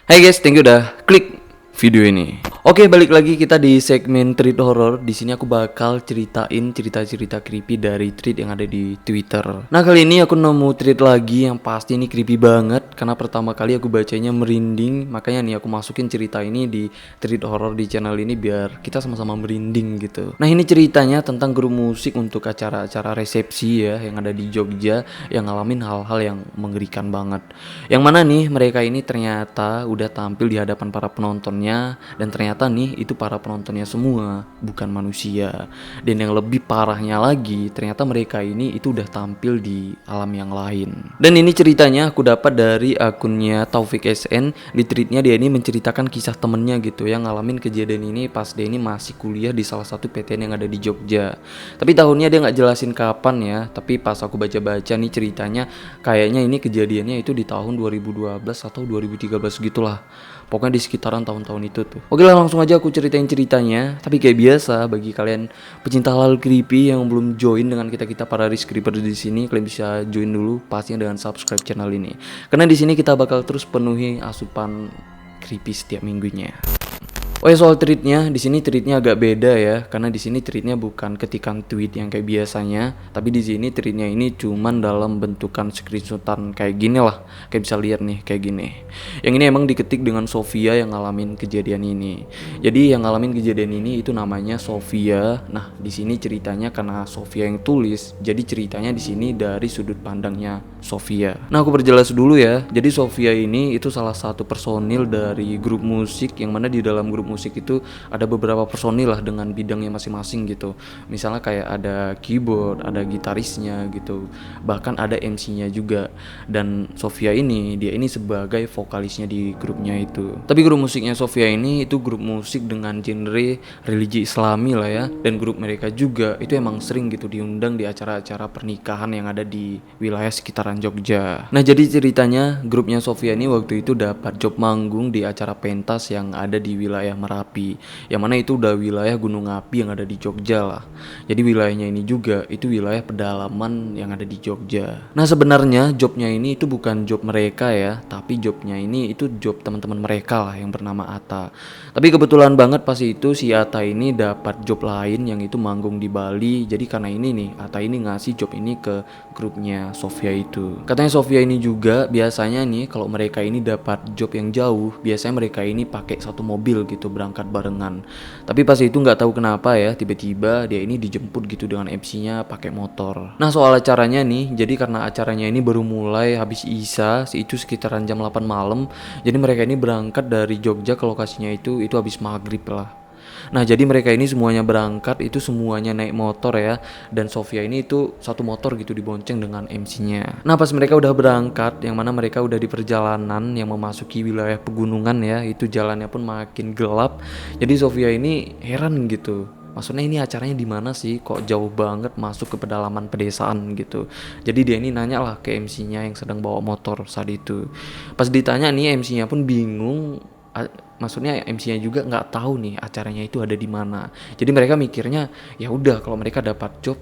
Hai guys, thank you udah klik video ini. Oke, balik lagi kita di segmen treat horror. Di sini aku bakal ceritain cerita-cerita creepy dari treat yang ada di Twitter. Nah, kali ini aku nemu treat lagi yang pasti ini creepy banget karena pertama kali aku bacanya merinding. Makanya nih aku masukin cerita ini di treat horror di channel ini biar kita sama-sama merinding gitu. Nah, ini ceritanya tentang grup musik untuk acara-acara resepsi ya yang ada di Jogja yang ngalamin hal-hal yang mengerikan banget. Yang mana nih mereka ini ternyata udah tampil di hadapan para penontonnya dan ternyata nih itu para penontonnya semua bukan manusia. Dan yang lebih parahnya lagi ternyata mereka ini itu udah tampil di alam yang lain. Dan ini ceritanya aku dapat dari akunnya Taufik SN. Di tweetnya dia ini menceritakan kisah temennya gitu yang ngalamin kejadian ini pas dia ini masih kuliah di salah satu PTN yang ada di Jogja. Tapi tahunnya dia nggak jelasin kapan ya. Tapi pas aku baca-baca nih ceritanya kayaknya ini kejadiannya itu di tahun 2012 atau 2013 gitulah. Pokoknya di sekitaran tahun-tahun itu tuh. Oke lah, langsung aja aku ceritain ceritanya. Tapi kayak biasa bagi kalian pecinta hal creepy yang belum join dengan kita para risk creeper di sini, kalian bisa join dulu pastinya dengan subscribe channel ini. Karena di sini kita bakal terus penuhi asupan creepy setiap minggunya. Oh ya, soal tweetnya, di sini tweetnya agak beda ya, karena di sini tweetnya bukan ketikan tweet yang kayak biasanya, tapi di sini tweetnya ini cuman dalam bentukan screenshotan kayak gini lah, kayak bisa lihat nih kayak gini. Yang ini emang diketik dengan Sofia yang ngalamin kejadian ini. Jadi yang ngalamin kejadian ini itu namanya Sofia. Nah di sini ceritanya karena Sofia yang tulis, jadi ceritanya di sini dari sudut pandangnya Sofia. Nah aku perjelas dulu ya. Jadi Sofia ini itu salah satu personil dari grup musik yang mana di dalam grup musik itu ada beberapa personil lah dengan bidangnya masing-masing gitu. Misalnya kayak ada keyboard, ada gitarisnya gitu. Bahkan ada MC-nya juga. Dan Sofia ini dia ini sebagai vokalisnya di grupnya itu. Tapi grup musiknya Sofia ini itu grup musik dengan genre religi Islami lah ya. Dan grup mereka juga itu emang sering gitu diundang di acara-acara pernikahan yang ada di wilayah sekitaran Jogja. Nah jadi ceritanya grupnya Sofia ini waktu itu dapat job manggung di acara pentas yang ada di wilayah Merapi, yang mana itu udah wilayah gunung api yang ada di Jogja lah. Jadi wilayahnya ini juga itu wilayah pedalaman yang ada di Jogja. Nah sebenarnya jobnya ini itu bukan job mereka ya, tapi jobnya ini itu job teman-teman mereka lah yang bernama Ata. Tapi kebetulan banget pas itu si Ata ini dapat job lain yang itu manggung di Bali. Jadi karena ini nih Ata ini ngasih job ini ke grupnya Sofia itu. Katanya Sofia ini juga biasanya nih kalau mereka ini dapat job yang jauh, biasanya mereka ini pakai satu mobil gitu berangkat barengan. Tapi pas itu nggak tahu kenapa ya tiba-tiba dia ini dijemput gitu dengan MC-nya pakai motor. Nah soal acaranya nih, jadi karena acaranya ini baru mulai habis Isya, itu sekitaran jam 8 malam. Jadi mereka ini berangkat dari Jogja ke lokasinya itu habis maghrib lah. Nah jadi mereka ini semuanya berangkat itu semuanya naik motor ya. Dan Sofia ini itu satu motor gitu dibonceng dengan MC-nya. Nah pas mereka udah berangkat, yang mana mereka udah di perjalanan yang memasuki wilayah pegunungan ya, itu jalannya pun makin gelap. Jadi Sofia ini heran gitu. Maksudnya ini acaranya di mana sih? Kok jauh banget masuk ke pedalaman pedesaan gitu. Jadi dia ini nanya lah ke MC-nya yang sedang bawa motor saat itu. Pas ditanya nih MC-nya pun bingung. Maksudnya MC-nya juga nggak tahu nih acaranya itu ada di mana. Jadi mereka mikirnya ya udah kalau mereka dapat job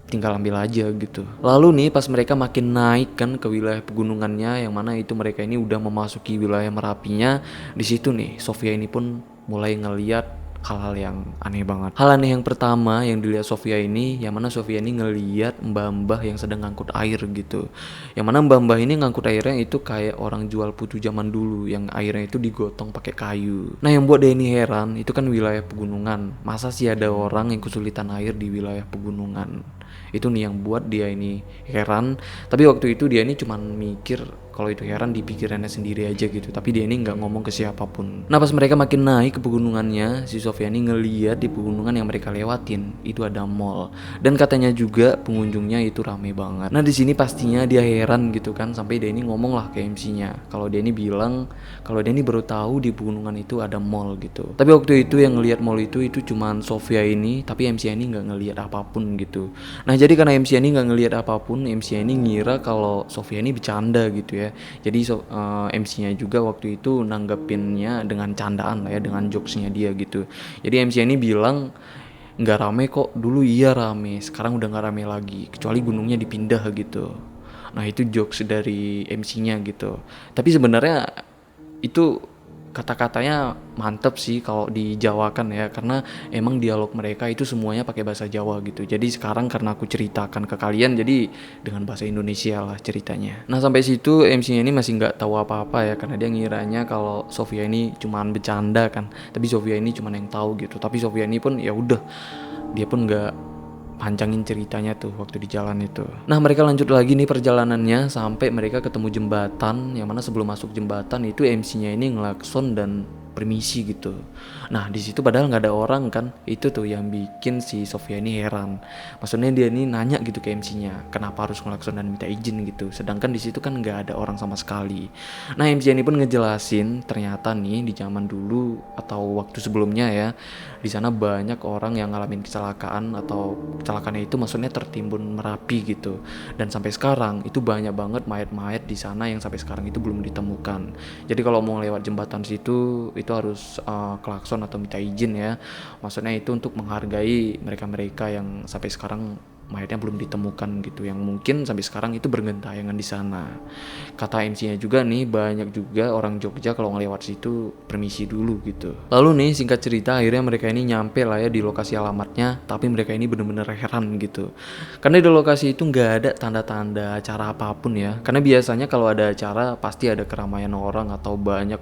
tinggal ambil aja gitu. Lalu nih pas mereka makin naik kan ke wilayah pegunungannya, yang mana itu mereka ini udah memasuki wilayah Merapinya. Di situ nih Sofia ini pun mulai ngeliat hal-hal yang aneh banget. Hal aneh yang pertama yang dilihat Sofia ini, yang mana Sofia ini ngeliat mbah-mbah yang sedang ngangkut air gitu. Yang mana mbah-mbah ini ngangkut airnya itu kayak orang jual putu zaman dulu, yang airnya itu digotong pakai kayu. Nah yang buat dia ini heran, itu kan wilayah pegunungan. Masa sih ada orang yang kesulitan air di wilayah pegunungan? Itu nih yang buat dia ini heran. Tapi waktu itu dia ini cuman mikir kalau itu heran di pikirannya sendiri aja gitu. Tapi dia ini nggak ngomong ke siapapun. Nah pas mereka makin naik ke pegunungannya, si Sofia ini ngeliat di pegunungan yang mereka lewatin itu ada mall. Dan katanya juga pengunjungnya itu rame banget. Nah di sini pastinya dia heran gitu kan, sampai dia ini ngomong lah ke MC-nya. Kalau dia ini bilang kalau dia ini baru tahu di pegunungan itu ada mall gitu. Tapi waktu itu yang ngeliat mall itu cuman Sofia ini, tapi MC-nya ini nggak ngeliat apapun gitu. Nah jadi karena MC-nya ini nggak ngeliat apapun, MC-nya ini ngira kalau Sofia ini bercanda gitu ya. Jadi MC-nya juga waktu itu nanggepinnya dengan candaan lah ya, dengan jokesnya dia gitu. Jadi MC-nya ini bilang nggak rame kok, dulu iya rame, sekarang udah nggak rame lagi, kecuali gunungnya dipindah gitu. Nah itu jokes dari MC-nya gitu. Tapi sebenarnya itu kata-katanya mantep sih kalau dijawakan ya, karena emang dialog mereka itu semuanya pakai bahasa Jawa gitu. Jadi sekarang karena aku ceritakan ke kalian, jadi dengan bahasa Indonesia lah ceritanya. Nah sampai situ MC-nya ini masih nggak tahu apa-apa ya, karena dia ngiranya kalau Sofia ini cuman bercanda kan, tapi Sofia ini cuman yang tahu gitu. Tapi Sofia ini pun ya udah, dia pun nggak panjangin ceritanya tuh waktu di jalan itu. Nah mereka lanjut lagi nih perjalanannya sampai mereka ketemu jembatan, yang mana sebelum masuk jembatan itu MC-nya ini ngelakson dan permisi gitu. Nah di situ padahal nggak ada orang kan, itu tuh yang bikin si Sofia ini heran. Maksudnya dia ini nanya gitu ke MC-nya, kenapa harus ngelakson dan minta izin gitu. Sedangkan di situ kan nggak ada orang sama sekali. Nah MC ini pun ngejelasin ternyata nih di zaman dulu atau waktu sebelumnya ya, di sana banyak orang yang ngalamin kecelakaan, atau kecelakaannya itu maksudnya tertimbun Merapi gitu. Dan sampai sekarang itu banyak banget mayat-mayat di sana yang sampai sekarang itu belum ditemukan. Jadi kalau mau lewat jembatan situ itu harus klakson atau minta izin ya. Maksudnya itu untuk menghargai mereka-mereka yang sampai sekarang mayatnya belum ditemukan gitu, yang mungkin sampai sekarang itu bergentayangan di sana. Kata MC-nya juga nih, banyak juga orang Jogja kalau ngelewat situ permisi dulu gitu. Lalu nih singkat cerita akhirnya mereka ini nyampe lah ya di lokasi alamatnya, tapi mereka ini bener-bener heran gitu. Karena di lokasi itu nggak ada tanda-tanda acara apapun ya. Karena biasanya kalau ada acara pasti ada keramaian orang atau banyak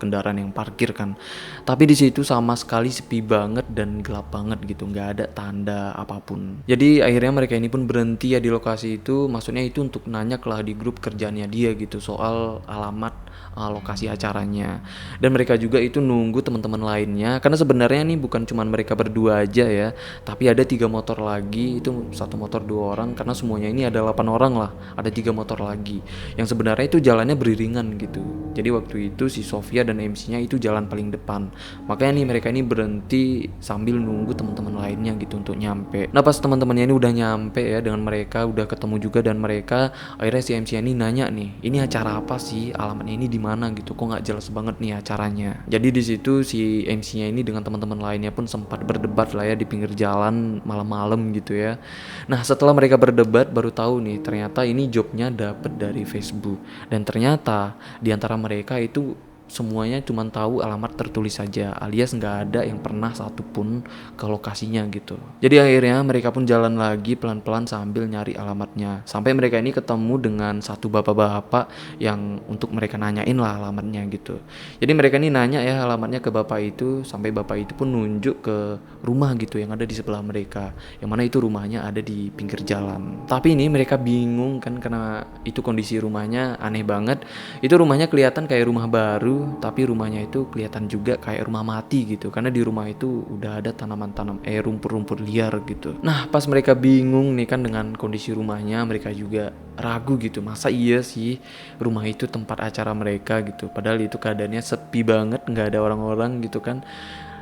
kendaraan yang parkir kan. Tapi di situ sama sekali sepi banget dan gelap banget gitu, nggak ada tanda apapun. Jadi akhirnya mereka ini pun berhenti ya di lokasi itu, maksudnya itu untuk nanya lah di grup kerjaannya dia gitu soal alamat lokasi acaranya. Dan mereka juga itu nunggu teman-teman lainnya, karena sebenarnya nih bukan cuma mereka berdua aja ya, tapi ada 3 motor lagi, itu 1 motor 2 orang, karena semuanya ini ada 8 orang lah, ada 3 motor lagi yang sebenarnya itu jalannya beriringan gitu. Jadi waktu itu si Sofia dan MC-nya itu jalan paling depan, makanya nih mereka ini berhenti sambil nunggu teman-teman lainnya gitu untuk nyampe. Nah pas teman-temannya ini udah nyampe ya dengan mereka, udah ketemu juga dan mereka, akhirnya si MC ini nanya nih, ini acara apa sih, alamatnya ini di mana gitu, kok nggak jelas banget nih acaranya. Jadi di situ si MC-nya ini dengan teman-teman lainnya pun sempat berdebat lah ya di pinggir jalan malam-malam gitu ya. Nah setelah mereka berdebat baru tahu nih ternyata ini jobnya dapet dari Facebook, dan ternyata di antara mereka itu semuanya cuma tahu alamat tertulis saja, alias nggak ada yang pernah satupun ke lokasinya gitu. Jadi akhirnya mereka pun jalan lagi pelan-pelan sambil nyari alamatnya, sampai mereka ini ketemu dengan satu bapak-bapak yang untuk mereka nanyain lah alamatnya gitu. Jadi mereka ini nanya ya alamatnya ke bapak itu, sampai bapak itu pun nunjuk ke rumah gitu yang ada di sebelah mereka, yang mana itu rumahnya ada di pinggir jalan. Tapi ini mereka bingung kan, karena itu kondisi rumahnya aneh banget. Itu rumahnya kelihatan kayak rumah baru, tapi rumahnya itu kelihatan juga kayak rumah mati gitu, karena di rumah itu udah ada rumput-rumput liar gitu. Nah pas mereka bingung nih kan dengan kondisi rumahnya, mereka juga ragu gitu, masa iya sih rumah itu tempat acara mereka gitu, padahal itu keadaannya sepi banget, nggak ada orang-orang gitu kan.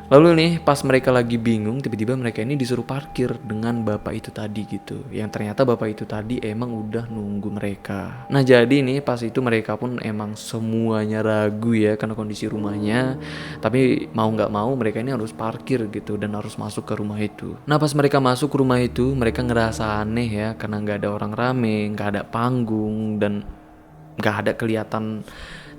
Lalu nih pas mereka lagi bingung, tiba-tiba mereka ini disuruh parkir dengan bapak itu tadi gitu, yang ternyata bapak itu tadi emang udah nunggu mereka. Nah jadi nih pas itu mereka pun emang semuanya ragu ya karena kondisi rumahnya, tapi mau nggak mau mereka ini harus parkir gitu dan harus masuk ke rumah itu. Nah pas mereka masuk ke rumah itu, mereka ngerasa aneh ya, karena nggak ada orang rame, nggak ada panggung, dan nggak ada kelihatan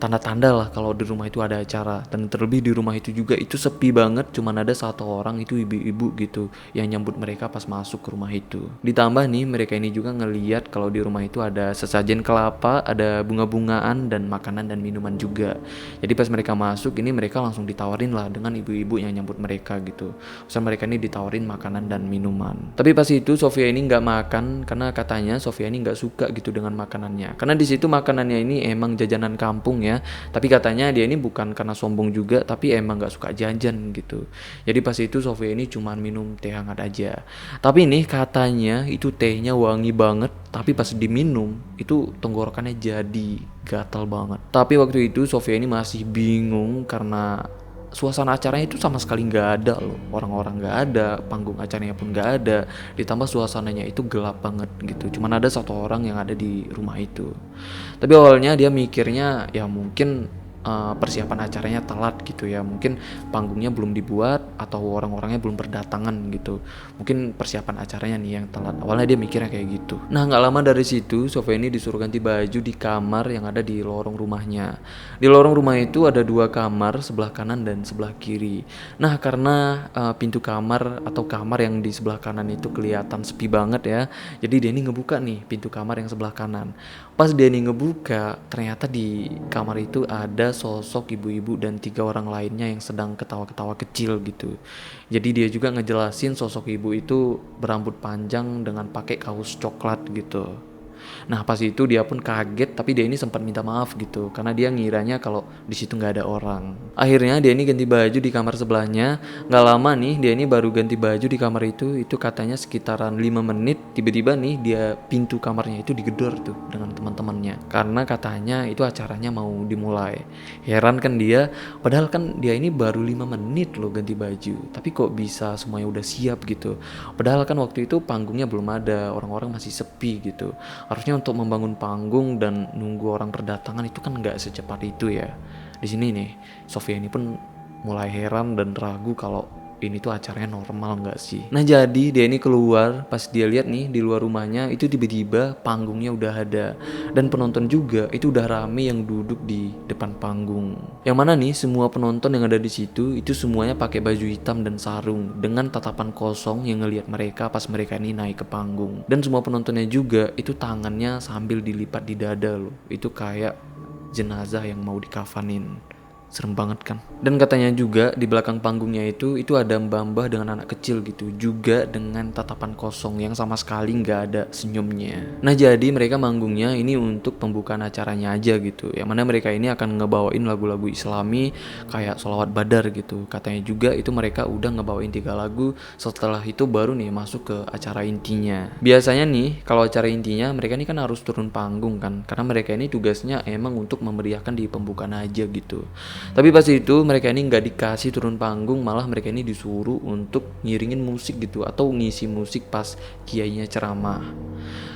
tanda-tanda lah kalau di rumah itu ada acara. Dan terlebih di rumah itu juga itu sepi banget, cuman ada 1 orang itu ibu-ibu gitu yang nyambut mereka pas masuk ke rumah itu. Ditambah nih mereka ini juga ngeliat kalau di rumah itu ada sesajen kelapa, ada bunga-bungaan dan makanan dan minuman juga. Jadi pas mereka masuk ini mereka langsung ditawarin lah dengan ibu-ibu yang nyambut mereka gitu. Terus mereka ini ditawarin makanan dan minuman. Tapi pas itu Sofia ini nggak makan, karena katanya Sofia ini nggak suka gitu dengan makanannya, karena di situ makanannya ini emang jajanan kampung ya. Tapi katanya dia ini bukan karena sombong juga, tapi emang gak suka jajan gitu. Jadi pas itu Sofia ini cuman minum teh hangat aja. Tapi nih katanya itu tehnya wangi banget, tapi pas diminum itu tenggorokannya jadi gatal banget. Tapi waktu itu Sofia ini masih bingung karena suasana acaranya itu sama sekali nggak ada loh, orang-orang nggak ada, panggung acaranya pun nggak ada, ditambah suasananya itu gelap banget gitu, cuman ada 1 orang yang ada di rumah itu. Tapi awalnya dia mikirnya ya mungkin persiapan acaranya telat gitu ya, mungkin panggungnya belum dibuat atau orang-orangnya belum berdatangan gitu, mungkin persiapan acaranya nih yang telat. Awalnya dia mikirnya kayak gitu. Nah nggak lama dari situ Sofia ini disuruh ganti baju di kamar yang ada di lorong rumahnya. Di lorong rumah itu ada 2 kamar, sebelah kanan dan sebelah kiri. Nah karena pintu kamar atau kamar yang di sebelah kanan itu kelihatan sepi banget ya, jadi dia ini ngebuka nih pintu kamar yang sebelah kanan. Pas dia nih ngebuka, ternyata di kamar itu ada sosok ibu-ibu dan 3 orang lainnya yang sedang ketawa-ketawa kecil gitu. Jadi dia juga ngejelasin sosok ibu itu berambut panjang dengan pakai kaos coklat gitu. Nah pas itu dia pun kaget, tapi dia ini sempat minta maaf gitu karena dia ngiranya kalau di situ nggak ada orang. Akhirnya dia ini ganti baju di kamar sebelahnya. Nggak lama nih dia ini baru ganti baju di kamar itu katanya sekitaran 5 menit. Tiba-tiba nih dia pintu kamarnya itu digedor tuh dengan teman-temannya karena katanya itu acaranya mau dimulai. Heran kan dia, padahal kan dia ini baru 5 menit loh ganti baju, tapi kok bisa semuanya udah siap gitu. Padahal kan waktu itu panggungnya belum ada, orang-orang masih sepi gitu. Harusnya untuk membangun panggung dan nunggu orang berdatangan itu kan nggak secepat itu ya. Di sini nih, Sofia ini pun mulai heran dan ragu kalau ini tuh acaranya normal nggak sih. Nah jadi dia ini keluar, pas dia lihat nih di luar rumahnya itu tiba-tiba panggungnya udah ada dan penonton juga itu udah rame yang duduk di depan panggung. Yang mana nih semua penonton yang ada di situ itu semuanya pakai baju hitam dan sarung dengan tatapan kosong yang ngelihat mereka pas mereka ini naik ke panggung. Dan semua penontonnya juga itu tangannya sambil dilipat di dada loh. Itu kayak jenazah yang mau dikafanin. Serem banget kan. Dan katanya juga di belakang panggungnya itu ada mbah-mbah dengan anak kecil gitu, juga dengan tatapan kosong yang sama sekali nggak ada senyumnya. Nah jadi mereka manggungnya ini untuk pembukaan acaranya aja gitu, yang mana mereka ini akan ngebawain lagu-lagu islami kayak sholawat badar gitu. Katanya juga itu mereka udah ngebawain 3 lagu, setelah itu baru nih masuk ke acara intinya. Biasanya nih kalau acara intinya mereka ini kan harus turun panggung kan, karena mereka ini tugasnya emang untuk memeriahkan di pembukaan aja gitu. Tapi pas itu mereka ini nggak dikasih turun panggung, malah mereka ini disuruh untuk ngiringin musik gitu atau ngisi musik pas kiainya ceramah.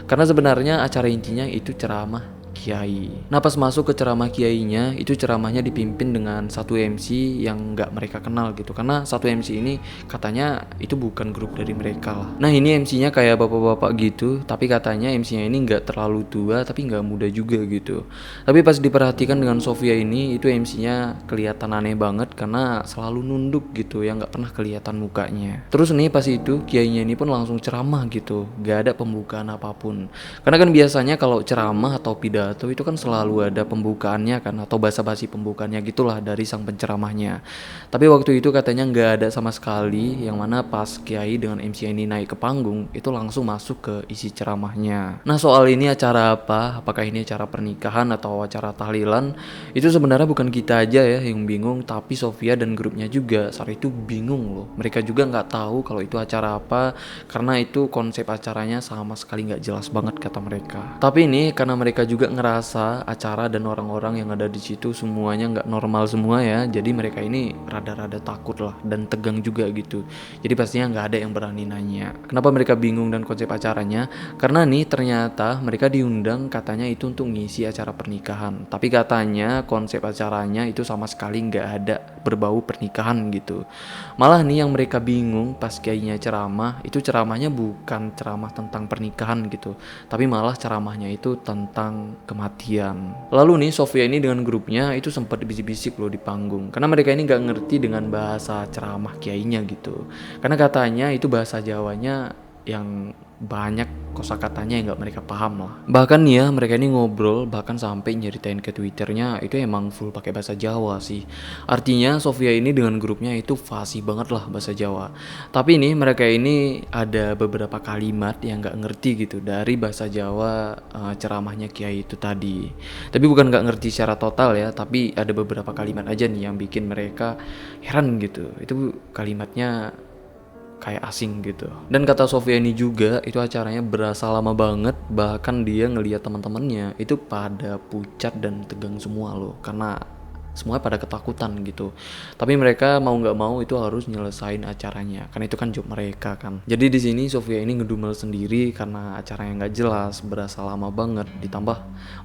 Karena sebenarnya acara intinya itu ceramah kiai. Nah pas masuk ke ceramah kiainya itu ceramahnya dipimpin dengan satu MC yang nggak mereka kenal gitu, karena satu MC ini katanya itu bukan grup dari mereka lah. Nah ini MC-nya kayak bapak-bapak gitu, tapi katanya MC-nya ini nggak terlalu tua tapi nggak muda juga gitu. Tapi pas diperhatikan dengan Sofia ini itu MC-nya kelihatan aneh banget karena selalu nunduk gitu ya, nggak pernah kelihatan mukanya. Terus nih pas itu kiainya ini pun langsung ceramah gitu, nggak ada pembukaan apapun. Karena kan biasanya kalau ceramah atau pidato itu kan selalu ada pembukaannya kan, atau basa-basi pembukaannya gitulah dari sang penceramahnya. Tapi waktu itu katanya nggak ada sama sekali, yang mana pas kiai dengan MC ini naik ke panggung itu langsung masuk ke isi ceramahnya. Nah soal ini acara apa, apakah ini acara pernikahan atau acara tahlilan, itu sebenarnya bukan kita aja ya yang bingung, tapi Sofia dan grupnya juga saat itu bingung loh. Mereka juga nggak tahu kalau itu acara apa, karena itu konsep acaranya sama sekali nggak jelas banget kata mereka. Tapi ini karena mereka juga ngerasa acara dan orang-orang yang ada di situ semuanya nggak normal semua ya, jadi mereka ini rada-rada takut lah dan tegang juga gitu. Jadi pastinya nggak ada yang berani nanya kenapa mereka bingung dan konsep acaranya, karena nih ternyata mereka diundang katanya itu untuk ngisi acara pernikahan, tapi katanya konsep acaranya itu sama sekali nggak ada berbau pernikahan gitu. Malah nih yang mereka bingung pas kiainya ceramah, itu ceramahnya bukan ceramah tentang pernikahan gitu, tapi malah ceramahnya itu tentang kematian. Lalu nih Sofia ini dengan grupnya itu sempat bisik-bisik loh di panggung, karena mereka ini nggak ngerti dengan bahasa ceramah kiainya gitu, karena katanya itu bahasa Jawanya yang banyak kosakatanya yang nggak mereka paham lah. Bahkan ya mereka ini ngobrol bahkan sampai nyeritain ke Twitternya itu emang full pakai bahasa Jawa sih. Artinya Sofia ini dengan grupnya itu fasih banget lah bahasa Jawa. Tapi ini mereka ini ada beberapa kalimat yang nggak ngerti gitu dari bahasa Jawa ceramahnya kiai itu tadi. Tapi bukan nggak ngerti secara total ya, tapi ada beberapa kalimat aja nih yang bikin mereka heran gitu. Itu kalimatnya kayak asing gitu. Dan kata Sofia ini juga itu acaranya berasa lama banget, bahkan dia ngelihat teman-temannya itu pada pucat dan tegang semua loh, karena semuanya pada ketakutan gitu. Tapi mereka mau nggak mau itu harus nyelesain acaranya, karena itu kan job mereka kan. Jadi di sini Sofia ini ngedumel sendiri karena acaranya nggak jelas, berasa lama banget, ditambah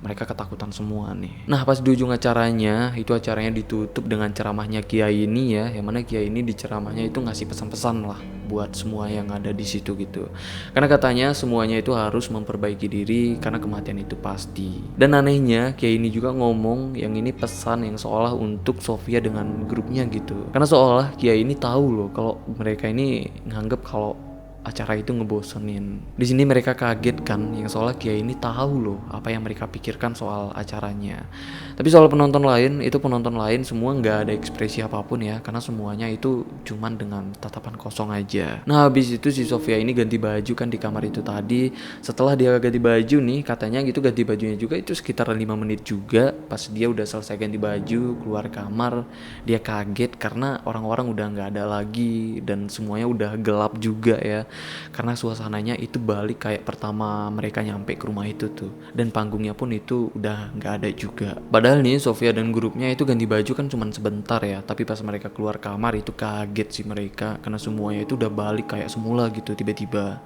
mereka ketakutan semua nih. Nah pas di ujung acaranya, itu acaranya ditutup dengan ceramahnya Kiai ini ya, yang mana Kiai ini di ceramahnya itu ngasih pesan-pesan lah buat semua yang ada di situ gitu. Karena katanya semuanya itu harus memperbaiki diri karena kematian itu pasti. Dan anehnya Kiai ini juga ngomong yang ini pesan yang seolah untuk Sofia dengan grupnya gitu. Karena seolah Kiai ini tahu loh kalau mereka ini nganggep kalau acara itu ngebosenin. Di sini mereka kaget kan, yang soalnya Kiai ini tahu loh apa yang mereka pikirkan soal acaranya. Tapi soal penonton lain, itu penonton lain semua nggak ada ekspresi apapun ya, karena semuanya itu cuman dengan tatapan kosong aja. Nah habis itu si Sofia ini ganti baju kan di kamar itu tadi. Setelah dia ganti baju nih, katanya gitu ganti bajunya juga itu sekitar 5 menit juga. Pas dia udah selesai ganti baju, keluar kamar, dia kaget karena orang-orang udah nggak ada lagi dan semuanya udah gelap juga ya. Karena suasananya itu balik kayak pertama mereka nyampe ke rumah itu tuh, dan panggungnya pun itu udah nggak ada juga. Padahal nih Sofia dan grupnya itu ganti baju kan cuman sebentar ya, tapi pas mereka keluar kamar itu kaget sih mereka karena semuanya itu udah balik kayak semula gitu. Tiba-tiba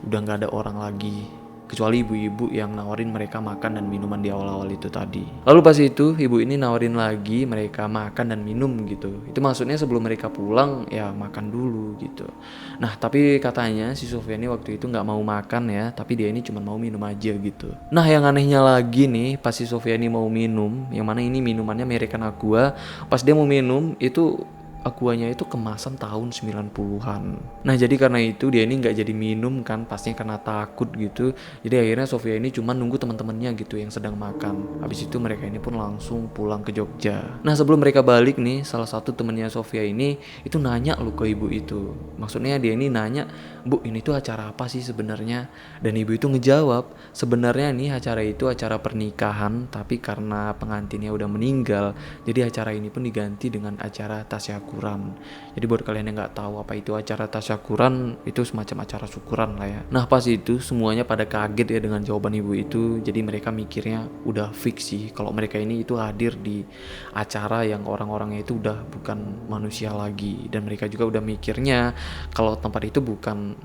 udah nggak ada orang lagi, kecuali ibu-ibu yang nawarin mereka makan dan minuman di awal-awal itu tadi. Lalu pas itu ibu ini nawarin lagi mereka makan dan minum gitu. Itu maksudnya sebelum mereka pulang ya makan dulu gitu. Nah tapi katanya si Sofia ini waktu itu nggak mau makan ya, tapi dia ini cuma mau minum aja gitu. Nah yang anehnya lagi nih, pas si Sofia ini mau minum, yang mana ini minumannya merekan Aqua, pas dia mau minum itu Aquanya itu kemasan tahun 90-an. Nah jadi karena itu dia ini nggak jadi minum kan, pastinya karena takut gitu. Jadi akhirnya Sofia ini cuma nunggu teman-temannya gitu yang sedang makan. Habis itu mereka ini pun langsung pulang ke Jogja. Nah sebelum mereka balik nih, salah satu temennya Sofia ini itu nanya loh ke ibu itu. Maksudnya dia ini nanya, "Bu, ini tuh acara apa sih sebenarnya?" Dan ibu itu ngejawab, sebenarnya nih acara itu acara pernikahan, tapi karena pengantinnya udah meninggal, jadi acara ini pun diganti dengan acara tasyakuran. Jadi buat kalian yang nggak tahu apa itu acara tasyakuran, itu semacam acara syukuran lah ya. Nah pas itu semuanya pada kaget ya dengan jawaban ibu itu. Jadi mereka mikirnya udah fix sih kalau mereka ini itu hadir di acara yang orang-orangnya itu udah bukan manusia lagi, dan mereka juga udah mikirnya kalau tempat itu bukan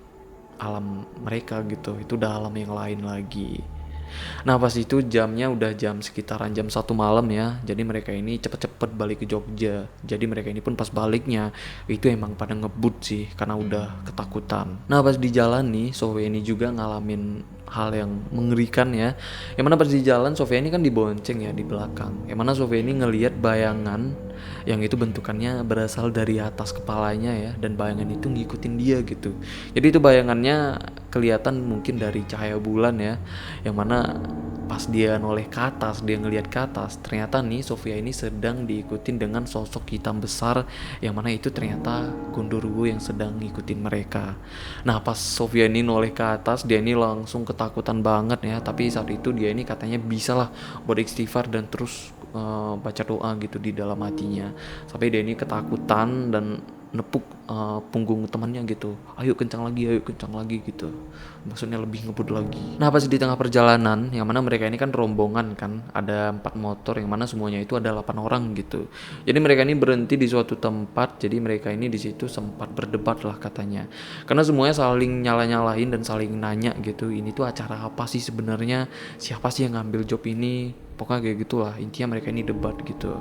alam mereka gitu, itu udah alam yang lain lagi. Nah pas itu jamnya udah jam sekitaran jam 1 malam ya. Jadi mereka ini cepet-cepet balik ke Jogja. Jadi mereka ini pun pas baliknya itu emang pada ngebut sih karena udah ketakutan. Nah pas di jalan nih Sofia ini juga ngalamin hal yang mengerikan ya. Yang mana pas di jalan Sofia ini kan dibonceng ya di belakang. Yang mana Sofia ini ngelihat bayangan yang itu bentukannya berasal dari atas kepalanya ya, dan bayangan itu ngikutin dia gitu. Jadi itu bayangannya kelihatan mungkin dari cahaya bulan ya, yang mana pas dia noleh ke atas, dia ngelihat ke atas, ternyata nih Sofia ini sedang diikutin dengan sosok hitam besar, yang mana itu ternyata Gondoruo yang sedang ngikutin mereka. Nah pas Sofia ini noleh ke atas, dia ini langsung ketakutan banget ya, tapi saat itu dia ini katanya bisa lah buat istighfar dan terus baca doa gitu di dalam hatinya, sampai dia ini ketakutan dan nepuk punggung temannya gitu, ayo kencang lagi gitu, maksudnya lebih ngebut lagi. Nah pas di tengah perjalanan, yang mana mereka ini kan rombongan kan, ada 4 motor, yang mana semuanya itu ada 8 orang gitu. Jadi mereka ini berhenti di suatu tempat, jadi mereka ini di situ sempat berdebat lah katanya, karena semuanya saling nyala-nyalain dan saling nanya gitu, ini tuh acara apa sih sebenarnya, siapa sih yang ngambil job ini. Pokoknya kayak gitulah, intinya mereka ini debat gitu.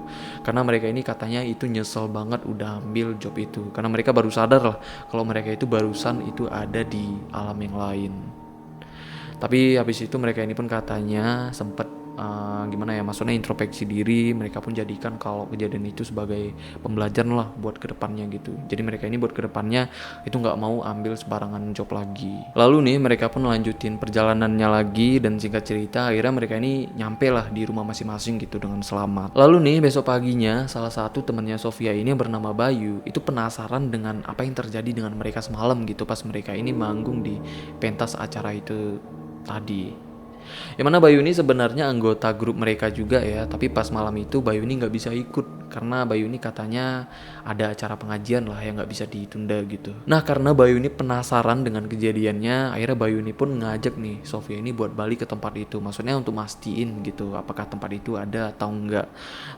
Karena mereka ini katanya itu nyesel banget udah ambil job itu, karena mereka baru sadar lah kalau mereka itu barusan itu ada di alam yang lain. Tapi habis itu mereka ini pun katanya sempet gimana ya, maksudnya introspeksi diri. Mereka pun jadikan kalau kejadian itu sebagai pembelajaran lah buat kedepannya gitu. Jadi mereka ini buat kedepannya itu nggak mau ambil sembarangan job lagi. Lalu nih mereka pun lanjutin perjalanannya lagi, dan singkat cerita akhirnya mereka ini nyampe lah di rumah masing-masing gitu dengan selamat. Lalu nih besok paginya salah satu temannya Sofia ini yang bernama Bayu itu penasaran dengan apa yang terjadi dengan mereka semalam gitu pas mereka ini manggung di pentas acara itu tadi. Yang mana Bayu ini sebenarnya anggota grup mereka juga ya, tapi pas malam itu Bayu ini nggak bisa ikut karena Bayu ini katanya ada acara pengajian lah yang nggak bisa ditunda gitu. Nah karena Bayu ini penasaran dengan kejadiannya, akhirnya Bayu ini pun ngajak nih Sofia ini buat balik ke tempat itu. Maksudnya untuk mastiin gitu apakah tempat itu ada atau enggak.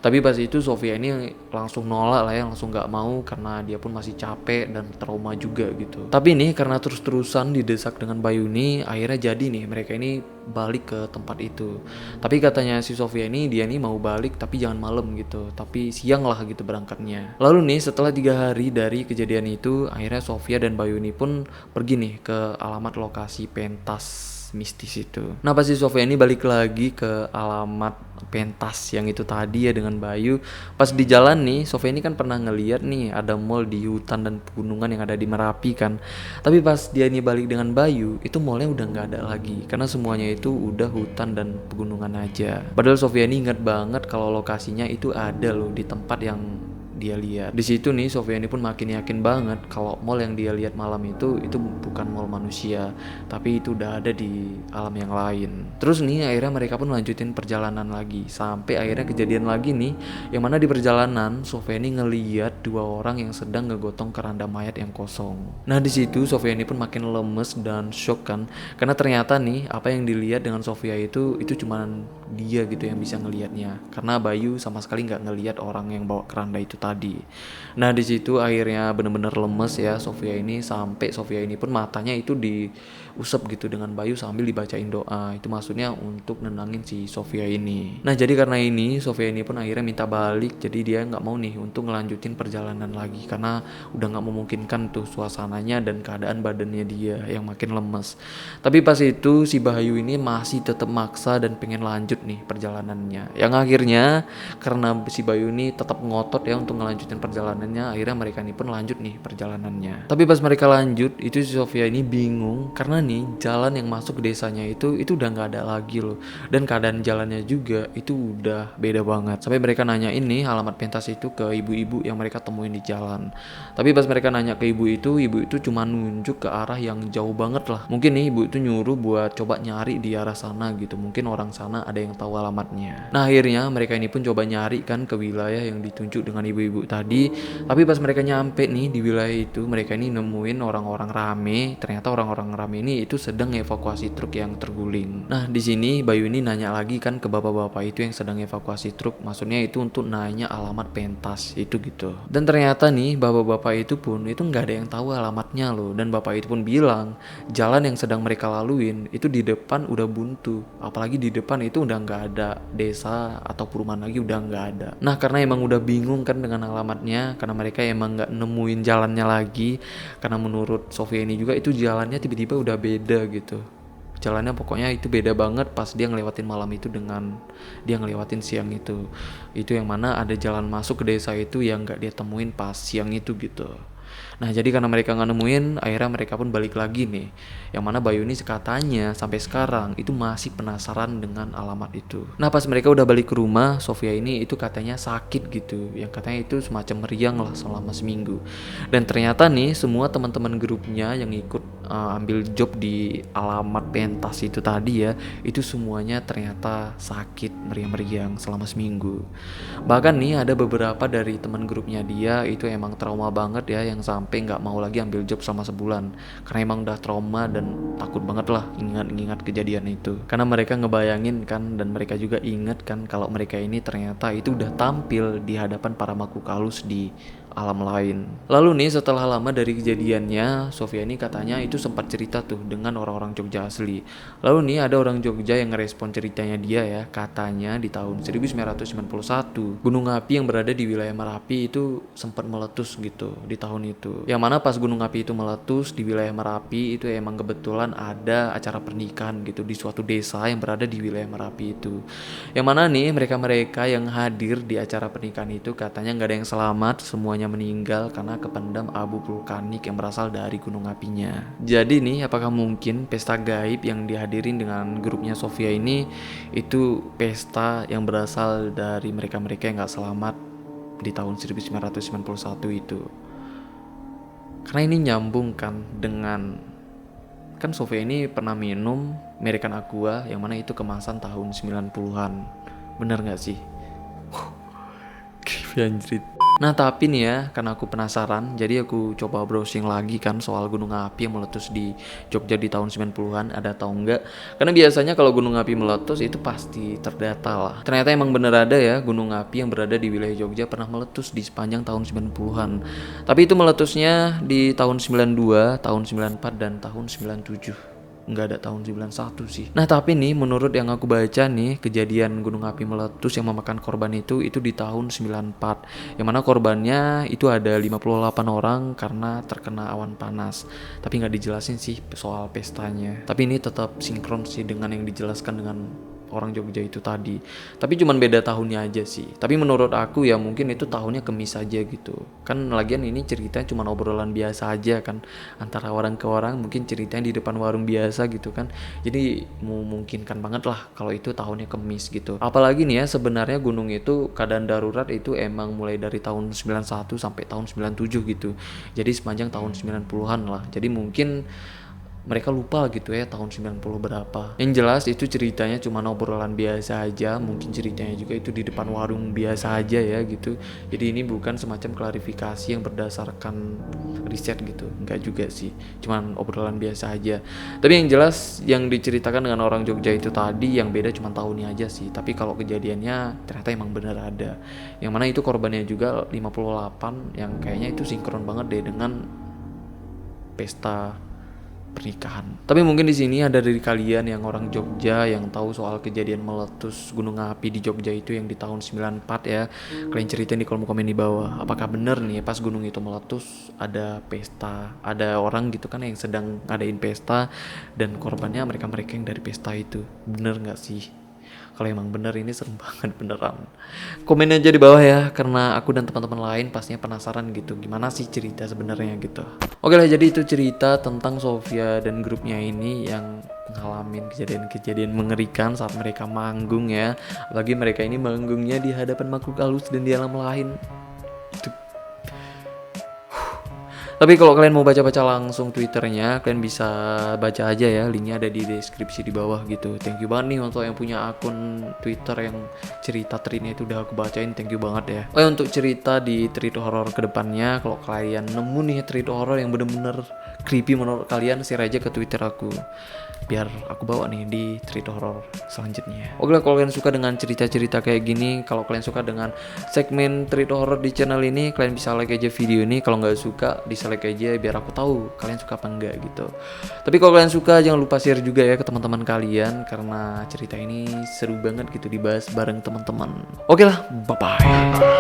Tapi pas itu Sofia ini langsung nolak lah ya, langsung nggak mau karena dia pun masih capek dan trauma juga gitu. Tapi nih karena terus-terusan didesak dengan Bayu ini, akhirnya jadi nih mereka ini balik ke tempat itu. Tapi katanya si Sofia ini dia nih mau balik tapi jangan malam gitu, tapi siang lah gitu berangkatnya. Lalu nih setelah 3 hari dari kejadian itu, akhirnya Sofia dan Bayu ini pun pergi nih ke alamat lokasi pentas mistis itu. Nah pasti Sofia ini balik lagi ke alamat pentas yang itu tadi ya dengan Bayu. Pas di jalan nih Sofia ini kan pernah ngeliat nih ada mall di hutan dan pegunungan yang ada di Merapi kan. Tapi pas dia ini balik dengan Bayu, itu mallnya udah nggak ada lagi karena semuanya itu udah hutan dan pegunungan aja. Padahal Sofia ini ingat banget kalau lokasinya itu ada loh di tempat yang dia lihat. Di situ nih Sofia ini pun makin yakin banget kalau mall yang dia lihat malam itu bukan mall manusia, tapi itu udah ada di alam yang lain. Terus nih akhirnya mereka pun lanjutin perjalanan lagi sampai akhirnya kejadian lagi nih, yang mana di perjalanan Sofia ini ngeliat 2 orang yang sedang ngegotong keranda mayat yang kosong. Nah di situ Sofia ini pun makin lemes dan shock kan, karena ternyata nih apa yang dilihat dengan Sofia itu cuman dia gitu yang bisa ngelihatnya, karena Bayu sama sekali nggak ngelihat orang yang bawa keranda itu tadi. Nah di situ akhirnya bener-bener lemes ya Sofia ini, sampai Sofia ini pun matanya itu diusap gitu dengan Bayu sambil dibacain doa. Itu maksudnya untuk nenangin si Sofia ini. Nah jadi karena ini Sofia ini pun akhirnya minta balik, jadi dia nggak mau nih untuk ngelanjutin perjalanan lagi karena udah nggak memungkinkan tuh suasananya dan keadaan badannya dia yang makin lemes. Tapi pas itu si Bayu ini masih tetap maksa dan pengen lanjut nih perjalanannya. Yang akhirnya karena si Bayu ini tetap ngotot ya untuk ngelanjutin perjalanannya, akhirnya mereka ini pun lanjut nih perjalanannya. Tapi pas mereka lanjut itu si Sofia ini bingung karena nih jalan yang masuk ke desanya itu udah nggak ada lagi loh, dan keadaan jalannya juga itu udah beda banget. Sampai mereka nanya ini alamat pentas itu ke ibu-ibu yang mereka temuin di jalan. Tapi pas mereka nanya ke ibu itu cuma nunjuk ke arah yang jauh banget lah. Mungkin nih ibu itu nyuruh buat coba nyari di arah sana gitu, mungkin orang sana ada yang tahu alamatnya. Nah akhirnya mereka ini pun coba nyari kan ke wilayah yang ditunjuk dengan ibu-ibu tadi. Tapi pas mereka nyampe nih di wilayah itu, mereka ini nemuin orang-orang rame. Ternyata orang-orang rame ini itu sedang evakuasi truk yang terguling. Nah di sini Bayu ini nanya lagi kan ke bapak-bapak itu yang sedang evakuasi truk, maksudnya itu untuk nanya alamat pentas itu gitu. Dan ternyata nih bapak-bapak itu pun itu nggak ada yang tahu alamatnya loh, dan bapak itu pun bilang jalan yang sedang mereka laluin itu di depan udah buntu, apalagi di depan itu udah nggak ada desa atau perumahan lagi, udah nggak ada. Nah karena emang udah bingung kan dengan alamatnya, karena mereka emang nggak nemuin jalannya lagi, karena menurut Sofia ini juga itu jalannya tiba-tiba udah beda gitu. Jalannya pokoknya itu beda banget pas dia ngelewatin malam itu dengan dia ngelewatin siang itu yang mana ada jalan masuk ke desa itu yang nggak dia temuin pas siang itu gitu. Nah jadi karena mereka nggak nemuin, akhirnya mereka pun balik lagi nih, yang mana Bayu ini katanya sampai sekarang itu masih penasaran dengan alamat itu. Nah pas mereka udah balik ke rumah, Sofia ini itu katanya sakit gitu, yang katanya itu semacam meriang lah selama seminggu. Dan ternyata nih semua teman-teman grupnya yang ikut ambil job di alamat pentas itu tadi ya, itu semuanya ternyata sakit meriang-meriang selama seminggu. Bahkan nih ada beberapa dari teman grupnya dia itu emang trauma banget ya, yang sampai nggak mau lagi ambil job selama sebulan karena emang udah trauma dan takut banget lah ingat-ingat kejadian itu. Karena mereka ngebayangin kan, dan mereka juga inget kan kalau mereka ini ternyata itu udah tampil di hadapan para makhluk halus di alam lain. Lalu nih setelah lama dari kejadiannya, Sofia ini katanya itu sempat cerita tuh dengan orang-orang Jogja asli. Lalu nih ada orang Jogja yang ngerespon ceritanya dia ya, katanya di tahun 1991 gunung api yang berada di wilayah Merapi itu sempat meletus gitu di tahun itu. Yang mana pas gunung api itu meletus di wilayah Merapi itu emang kebetulan ada acara pernikahan gitu di suatu desa yang berada di wilayah Merapi itu. Yang mana nih mereka-mereka yang hadir di acara pernikahan itu katanya nggak ada yang selamat, semuanya meninggal karena kependam abu vulkanik yang berasal dari gunung apinya. Jadi nih apakah mungkin pesta gaib yang dihadirin dengan grupnya Sofia ini itu pesta yang berasal dari mereka-mereka yang gak selamat di tahun 1991 itu? Karena ini nyambung kan dengan Kan Sofia ini pernah minum American Aqua yang mana itu kemasan tahun 90-an. Bener gak sih? Anjrit. Nah tapi nih ya, karena aku penasaran, jadi aku coba browsing lagi kan soal gunung api yang meletus di Jogja di tahun 90-an, ada atau enggak. Karena biasanya kalau gunung api meletus itu pasti terdata lah. Ternyata emang bener ada ya gunung api yang berada di wilayah Jogja pernah meletus di sepanjang tahun 90-an. Tapi itu meletusnya di tahun 92, tahun 94, dan tahun 97. Nggak ada tahun 91 sih. Nah tapi nih menurut yang aku baca nih, kejadian gunung api meletus yang memakan korban itu di tahun 94, yang mana korbannya itu ada 58 orang karena terkena awan panas. Tapi nggak dijelasin sih soal pestanya, tapi ini tetap sinkron sih dengan yang dijelaskan dengan orang Jogja itu tadi. Tapi cuman beda tahunnya aja sih. Tapi menurut aku ya mungkin itu tahunnya kemis aja gitu. Kan lagian ini ceritanya cuman obrolan biasa aja kan, antara orang ke orang, mungkin ceritanya di depan warung biasa gitu kan. Jadi memungkinkan banget lah kalau itu tahunnya kemis gitu. Apalagi nih ya, sebenarnya gunung itu keadaan darurat itu emang mulai dari tahun 91 sampai tahun 97 gitu. Jadi sepanjang tahun 90-an lah. Jadi mungkin mereka lupa gitu ya tahun 90 berapa. Yang jelas itu ceritanya cuma obrolan biasa aja, mungkin ceritanya juga itu di depan warung biasa aja ya gitu. Jadi ini bukan semacam klarifikasi yang berdasarkan riset gitu, enggak juga sih, cuman obrolan biasa aja. Tapi yang jelas yang diceritakan dengan orang Jogja itu tadi yang beda cuma tahunnya aja sih. Tapi kalau kejadiannya ternyata emang bener ada, yang mana itu korbannya juga 58, yang kayaknya itu sinkron banget deh dengan pesta pernikahan. Tapi mungkin di sini ada dari kalian yang orang Jogja yang tahu soal kejadian meletus gunung api di Jogja itu yang di tahun 94 ya. Kalian ceritain di kolom komen di bawah. Apakah bener nih pas gunung itu meletus ada pesta, ada orang gitu kan yang sedang ngadain pesta dan korbannya mereka-mereka yang dari pesta itu. Bener nggak sih? Kalau emang bener ini serem banget beneran. Komen aja di bawah ya, karena aku dan teman-teman lain pastinya penasaran gitu gimana sih cerita sebenarnya gitu. Oke lah, jadi itu cerita tentang Sofia dan grupnya ini yang ngalamin kejadian-kejadian mengerikan saat mereka manggung ya. Apalagi mereka ini manggungnya di hadapan makhluk halus dan di alam lain. Tapi kalau kalian mau baca-baca langsung Twitternya, kalian bisa baca aja ya, linknya ada di deskripsi di bawah gitu. Thank you banget nih untuk yang punya akun Twitter yang cerita tweetnya itu udah aku bacain, thank you banget ya. Oh ya, untuk cerita di tweet horror kedepannya, kalau kalian nemu nih tweet horror yang bener-bener creepy menurut kalian, share aja ke Twitter aku, biar aku bawa nih di tweet horror selanjutnya. Oke lah, kalau kalian suka dengan cerita-cerita kayak gini, kalau kalian suka dengan segmen tweet horror di channel ini, kalian bisa like aja video ini. Kalau nggak suka, dislike aja biar aku tahu kalian suka apa enggak gitu. Tapi kalau kalian suka, jangan lupa share juga ya ke teman-teman kalian, karena cerita ini seru banget gitu dibahas bareng teman-teman. Oke lah, bye bye.